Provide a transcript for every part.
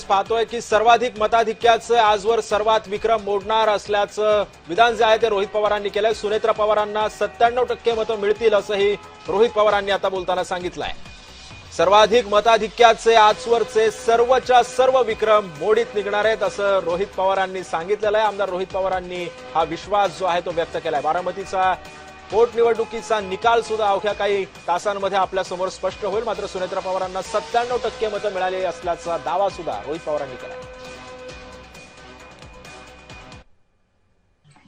पाहतोय की सर्वाधिक मताधिक्याचं आजवर सर्वात विक्रम मोडणार असल्याचं विधान जे आहे ते रोहित पवारांनी केलंय। सुनेत्रा पवारांना 97% मतं मिळतील असंही रोहित पवारांनी आता बोलताना सांगितलंय। सर्वाधिक मताधिक्याचे आजवरचे सर्वच्या सर्व विक्रम मोडीत निघणार आहेत असं रोहित पवारांनी सांगितलेलं आहे। आमदार रोहित पवारांनी हा विश्वास जो आहे तो व्यक्त केलाय। बारामतीचा पोटनिवडणुकीचा निकाल सुद्धा अवघ्या काही तासांमध्ये आपल्या समोर स्पष्ट होईल। मात्र सुनेत्रा पवारांना 97% मतं मिळाली असल्याचा दावा सुद्धा रोहित पवारांनी केलाय।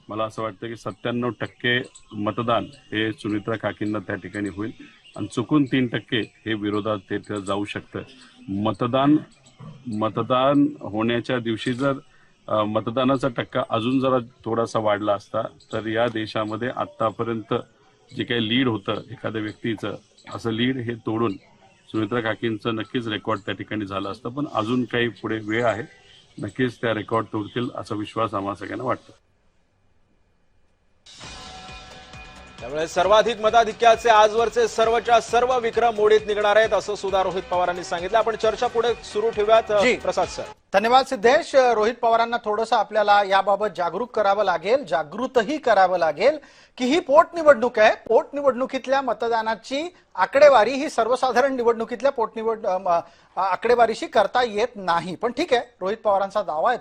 मला असं वाटतं की 97% मतदान हे सुनेत्रा काकींना त्या ठिकाणी होईल आणि चुकून 3% हे विरोधात ते जाऊ शकतं। मतदान होण्याच्या दिवशी जर मतदानाचा टक्का अजून जरा थोडासा वाढला असता तर या देशामध्ये आतापर्यंत जे काही लीड होतं एखाद्या व्यक्तीचं, असं लीड हे तोडून सुनेत्रा काकींचं नक्कीच रेकॉर्ड त्या ठिकाणी झालं असतं। पण अजून काही पुढे वेळ आहे, नक्कीच त्या रेकॉर्ड तोडतील असा विश्वास आम्हा सगळ्यांना वाटतो। त्यामुळे सर्वाधिक मताधिक्याचे आजवरचे सर्वच्या सर्व विक्रम मोडीत निघणार आहेत असं सुद्धा रोहित पवारांनी सांगितलं। आपण चर्चा पुढे सुरू ठेवूयात प्रसाद सर। धन्यवाद सिद्धेश। रोहित पवारांना थोडंसं आपल्याला याबाबत जागरूक करावं लागेल, जागृतही करावं लागेल की ही पोटनिवडणूक आहे। पोटनिवडणुकीतल्या मतदानाची आकडेवारी ही सर्वसाधारण निवडणुकीतल्या आकडेवारीशी करता येत नाही। पण ठीक आहे, रोहित पवारांचा दावा आहे